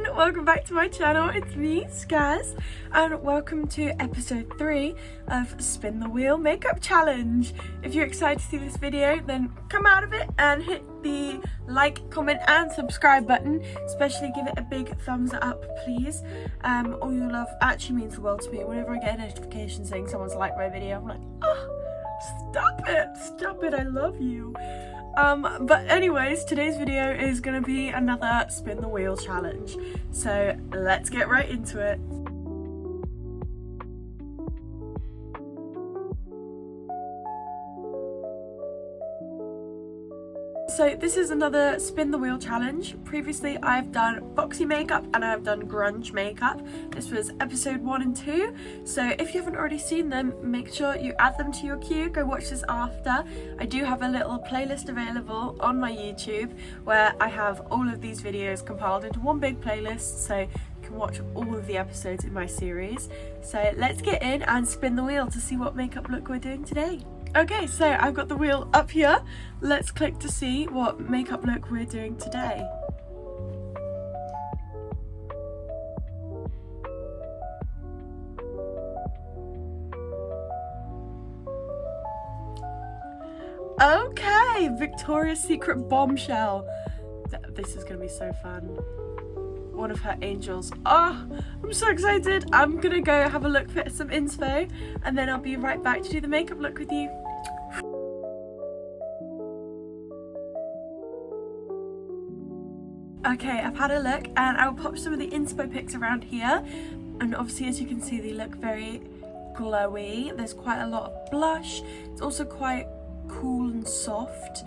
everyone, welcome back to my channel. It's me, Skaz, and welcome to episode 3 of Spin the Wheel Makeup Challenge. If you're excited to see this video, then come out of it and hit the like, comment and subscribe button. Especially give it a big thumbs up, please. All your love actually means the world to me. Whenever I get a notification saying someone's liked my video, I'm like, oh, stop it, I love you. But anyways, today's video is gonna be another spin the wheel challenge. So let's get right into it. So this is another spin the wheel challenge. Previously I've done boxy makeup and I've done grunge makeup. This was episode 1 and 2. So if you haven't already seen them, make sure you add them to your queue. Go watch this after. I do have a little playlist available on my YouTube where I have all of these videos compiled into one big playlist, so you can watch all of the episodes in my series. So let's get in and spin the wheel to see what makeup look we're doing today. Okay, so I've got the wheel up here. Let's click to see what makeup look we're doing today. Okay, Victoria's Secret Bombshell. This is gonna be so fun. One of her angels. Oh, I'm so excited. I'm gonna go have a look for some inspo and then I'll be right back to do the makeup look with you. Okay, I've had a look and I'll pop some of the inspo pics around here, and obviously as you can see they look very glowy. There's quite a lot of blush. It's also quite cool and soft,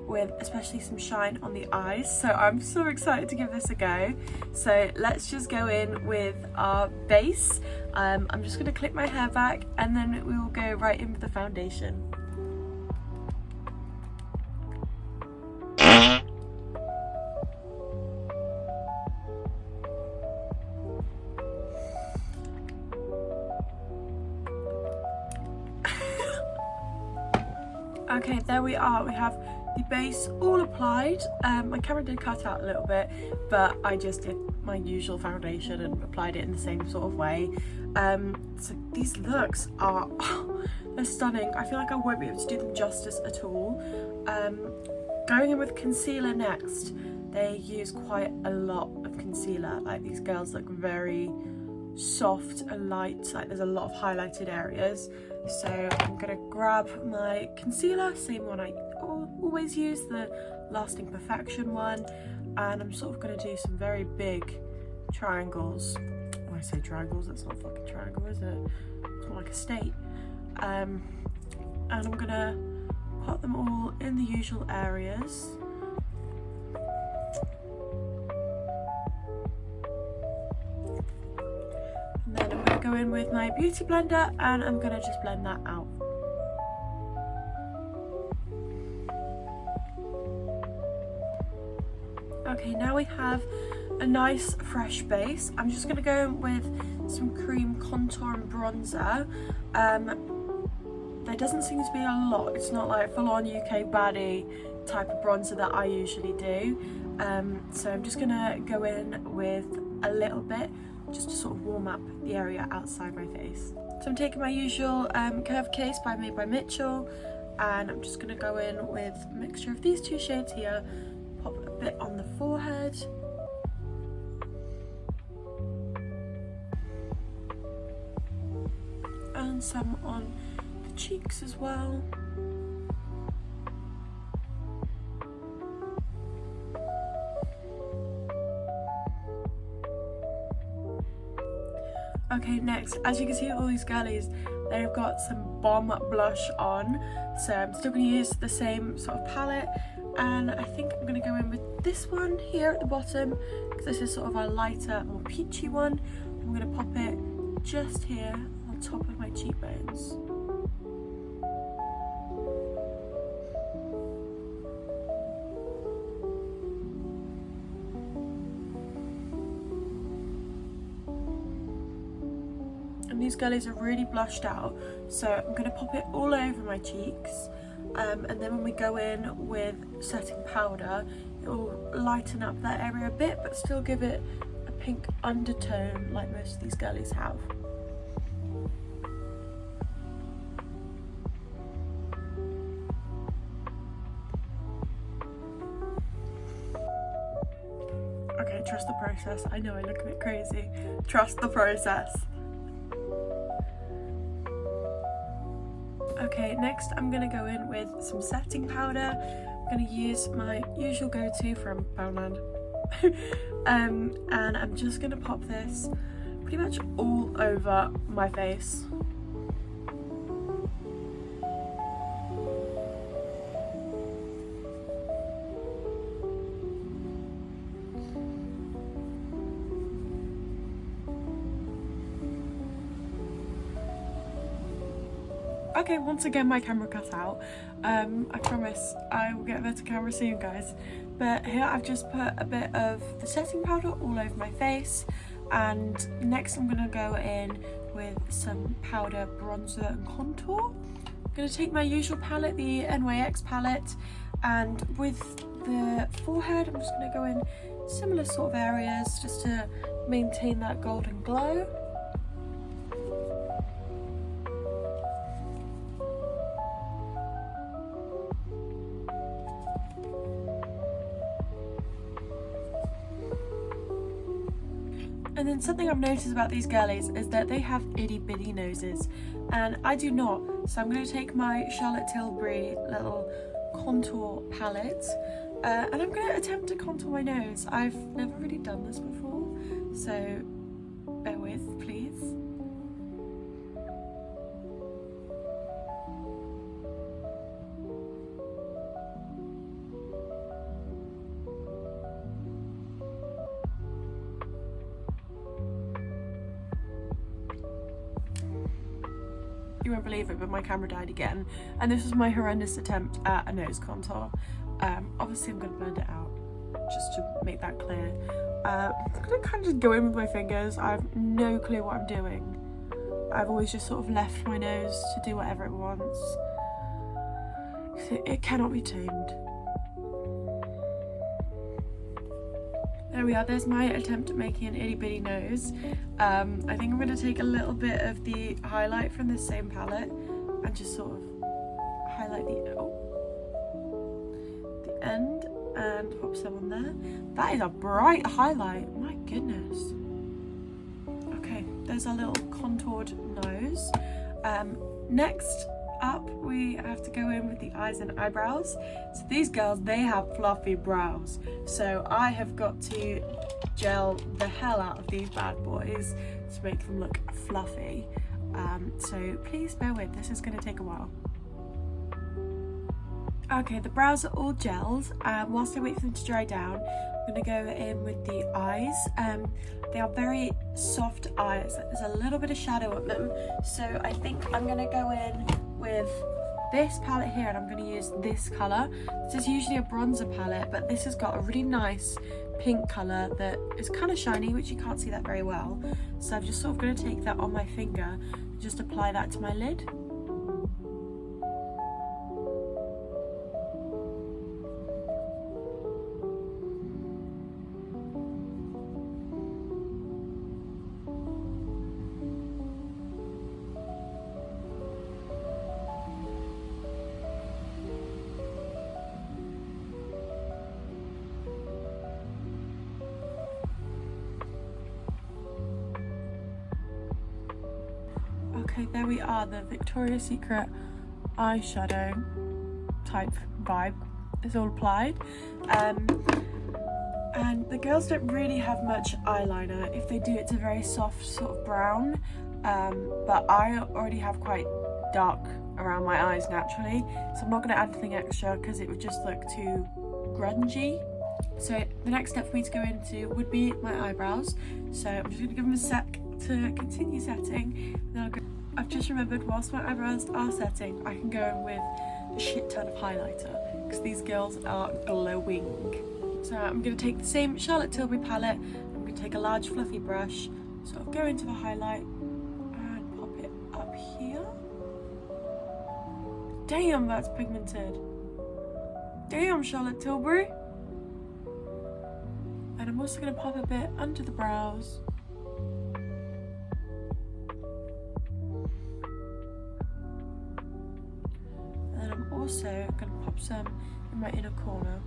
with especially some shine on the eyes, so I'm so excited to give this a go. So let's just go in with our base. I'm just going to clip my hair back and then we will go right in with the foundation. Okay, there we are. We have the base all applied. My camera did cut out a little bit, but I just did my usual foundation and applied it in the same sort of way. So these looks are, they're stunning. I feel like I won't be able to do them justice at all. Going in with concealer next. They use quite a lot of concealer. Like, these girls look very soft and light, like there's a lot of highlighted areas. So I'm gonna grab my concealer, same one I always use, the Lasting Perfection one, and I'm sort of gonna do some very big triangles. When I say triangles, that's not a fucking triangle, is it? It's more like a state. And I'm gonna put them all in the usual areas. And then I'm going to go in with my beauty blender and I'm going to just blend that out. Okay, now we have a nice fresh base. I'm just going to go in with some cream contour and bronzer. There doesn't seem to be a lot. It's not like full-on UK baddie type of bronzer that I usually do. So I'm just going to go in with a little bit, just to sort of warm up the area outside my face. So I'm taking my usual Curve Case by Made by Mitchell, and I'm just going to go in with a mixture of these two shades here, pop a bit on the forehead, and some on the cheeks as well. Okay, next, as you can see, all these girlies, they've got some bomb blush on, so I'm still going to use the same sort of palette, and I think I'm going to go in with this one here at the bottom, because this is sort of a lighter, more peachy one. I'm going to pop it just here on top of my cheekbones. And these girlies are really blushed out, so I'm going to pop it all over my cheeks, and then when we go in with setting powder, it will lighten up that area a bit but still give it pink undertone like most of these girlies have. Okay, trust the process. I know I look a bit crazy. Trust the process. Okay, next I'm gonna go in with some setting powder. I'm gonna use my usual go-to from Poundland. And I'm just gonna pop this pretty much all over my face. Okay, once again my camera cut out. I promise I will get a better camera soon, guys. But here I've just put a bit of the setting powder all over my face, and next I'm gonna go in with some powder, bronzer and contour. I'm gonna take my usual palette, the NYX palette, and with the forehead I'm just gonna go in similar sort of areas just to maintain that golden glow. And then something I've noticed about these girlies is that they have itty bitty noses, and I do not. So I'm going to take my Charlotte Tilbury little contour palette, and I'm going to attempt to contour my nose. I've never really done this before, so bear with, please. You won't believe it, but my camera died again, and this was my horrendous attempt at a nose contour. Obviously I'm going to blend it out just to make that clear. I'm going to kind of just go in with my fingers. I have no clue what I'm doing. I've always just sort of left my nose to do whatever it wants. It cannot be tamed. There we are, there's my attempt at making an itty bitty nose. I think I'm going to take a little bit of the highlight from this same palette and just sort of highlight the end and pop some on there. That is a bright highlight, my goodness. Okay, there's our little contoured nose. Next up we have to go in with the eyes and eyebrows. So these girls, they have fluffy brows, so I have got to gel the hell out of these bad boys to make them look fluffy. So please bear with, this is going to take a while. Okay, the brows are all gelled. Whilst I wait for them to dry down, I'm going to go in with the eyes. They are very soft eyes, there's a little bit of shadow on them, so I think I'm going to go in with this palette here, and I'm going to use this colour. This is usually a bronzer palette, but this has got a really nice pink colour that is kind of shiny, which you can't see that very well. So I'm just sort of going to take that on my finger and just apply that to my lid. Okay, there we are, the Victoria's Secret eyeshadow type vibe is all applied. And the girls don't really have much eyeliner. If they do, it's a very soft sort of brown. But I already have quite dark around my eyes naturally, so I'm not going to add anything extra because it would just look too grungy. So the next step for me to go into would be my eyebrows. So I'm just going to give them a sec to continue setting, and then I'll go. I've just remembered, whilst my eyebrows are setting, I can go in with a shit ton of highlighter because these girls are glowing. So I'm going to take the same Charlotte Tilbury palette, I'm going to take a large fluffy brush, sort of go into the highlight and pop it up here. Damn, that's pigmented. Damn, Charlotte Tilbury. And And I'm also going to pop a bit under the brows. And then I'm also going to pop some in my inner corner.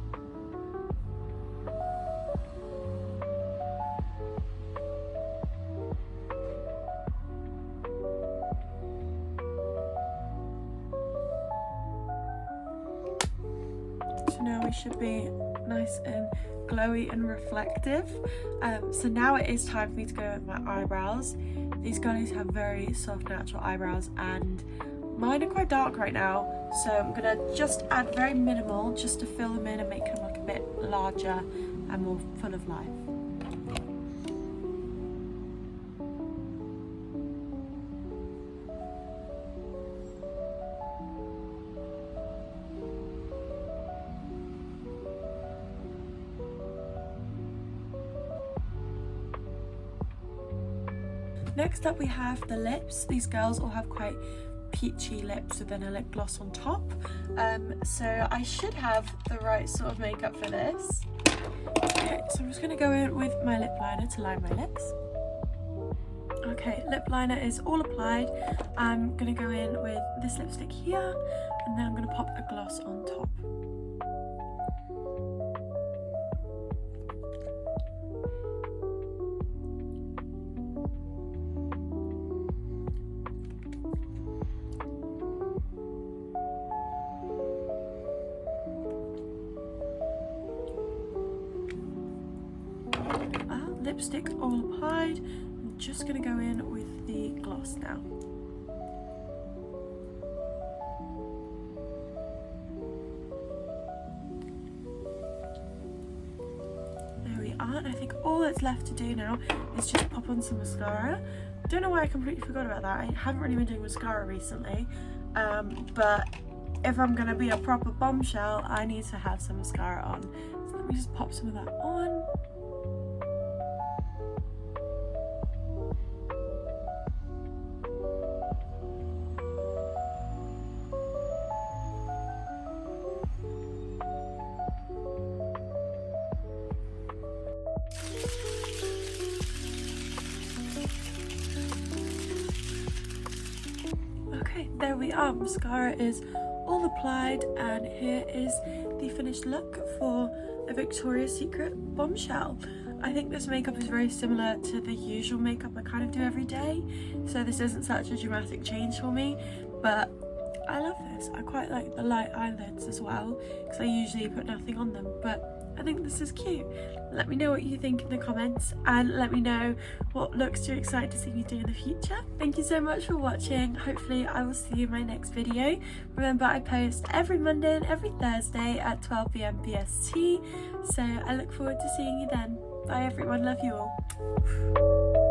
So now we should be nice and glowy and reflective. So now it is time for me to go with my eyebrows. These guys have very soft natural eyebrows and mine are quite dark right now, so I'm gonna just add very minimal just to fill them in and make them look a bit larger and more full of life. Next up we have the lips. These girls all have quite peachy lips with then a lip gloss on top. So I should have the right sort of makeup for this. Okay, so I'm just going to go in with my lip liner to line my lips. Okay, lip liner is all applied. I'm going to go in with this lipstick here and then I'm going to pop a gloss on top. Lipstick all applied. I'm just going to go in with the gloss now. There we are, and I think all that's left to do now is just pop on some mascara. Don't know why I completely forgot about that. I haven't really been doing mascara recently, but if I'm going to be a proper bombshell, I need to have some mascara on. So let me just pop some of that on. Okay, there we are. Mascara is all applied and here is the finished look for a Victoria's Secret bombshell. I think this makeup is very similar to the usual makeup I kind of do every day, so this isn't such a dramatic change for me, but I love this. I quite like the light eyelids as well because I usually put nothing on them, but I think this is cute. Let me know what you think in the comments and let me know what looks you're excited to see me do in the future. Thank you so much for watching. Hopefully I will see you in my next video. Remember, I post every Monday and every Thursday at 12 PM PST, so I look forward to seeing you then. Bye everyone, love you all.